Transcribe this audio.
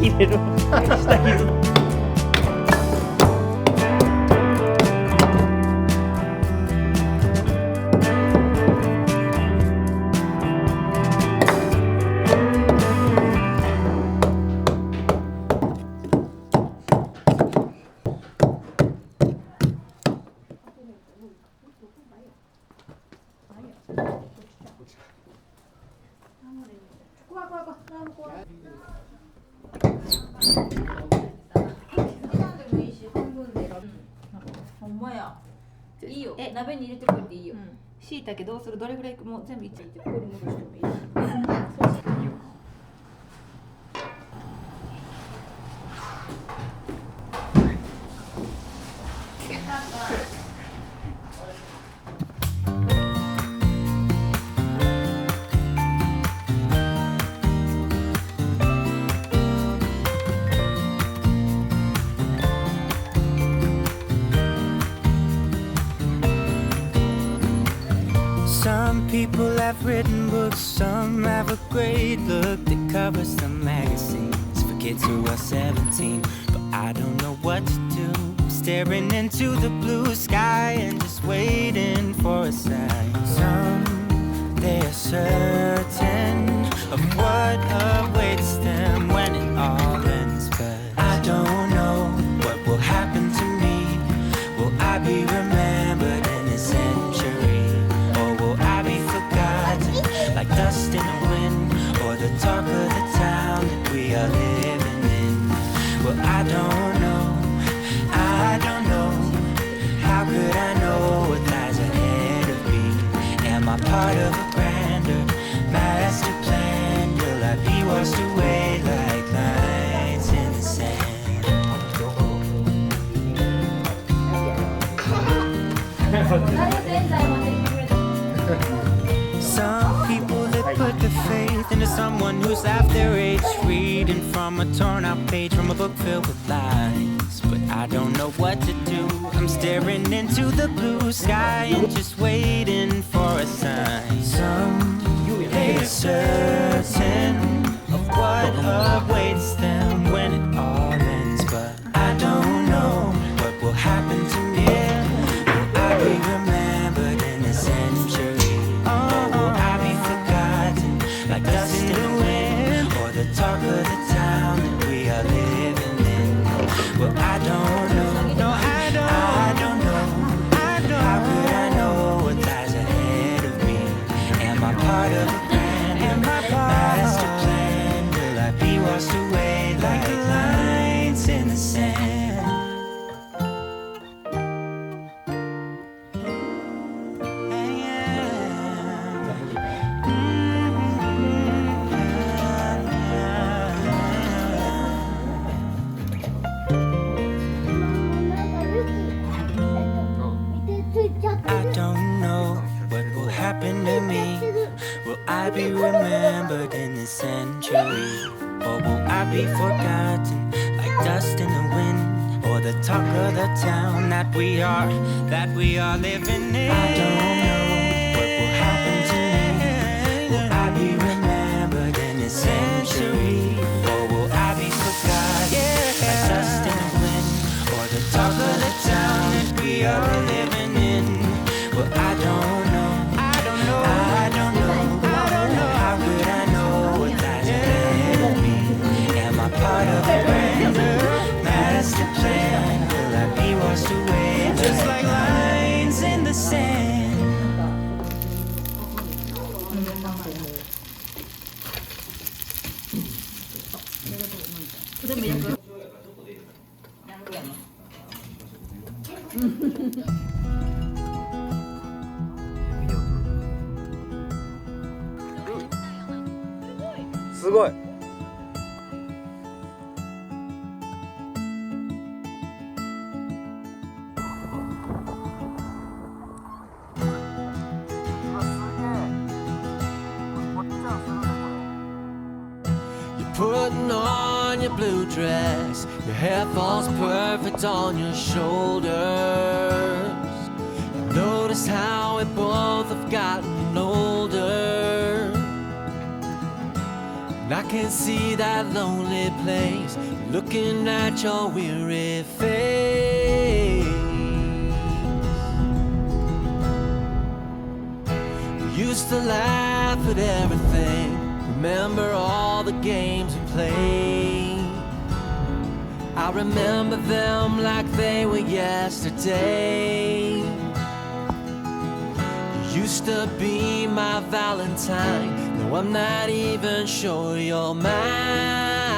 切れる下切るほんまや。いいよ。鍋に入れてくれていいよ。しいたけどうする？どれぐらいもう全部いっちゃって。ここに戻してもいいし。Some people have written books, some have a great look that covers some magazines for kids who are 17. But I don't know what to do, staring into the blue sky and just waiting for a sign. Some, they are certain of what awaits them when it all ends. But I don't know what will happen to me. Will I be remembered in a century? Like dust in the wind, or the talk of the town that we are living in. Well, I don't know, how could I know what lies ahead of me? Am I part of a grander master plan? Will I be washed away like lines in the sand? Some people that put their faith into someone who's half their age, reading from a torn out page from a book filled with lies. But I don't know what to do. I'm staring into the blue sky and just waiting for a sign. Some they are certain of what awaits them when it all ends. But I don't know what will happen to me. Will I be remembered in a century? Like dust in the wind, or the talk of the town that we are living in. Well, I don't know, no, I don't know, how could I know what lies ahead of me? Am I part of a grand master plan? I be remembered in this century? Or will I be forgotten like dust in the wind? Or the talk of the town that we are living in? I don't know what will happen to me. Will I be remembered in this century? Or will I be forgotten like dust in the wind? Or the talk of the town that we are living in? Well, I don't know. I don't know. I don't know. I don't know. How could I know what lies ahead of me? Am I part of a brand new master plan? Will I be washed away just like lines in the sand? でもよくすごい。Putting on your blue dress, your hair falls perfect on your shoulders. Notice how we both have gotten older. And I can see that lonely place, looking at your weary face. We used to laugh at everything, remember all the games we played. I remember them like they were yesterday. You used to be my Valentine. No, I'm not even sure you're mine.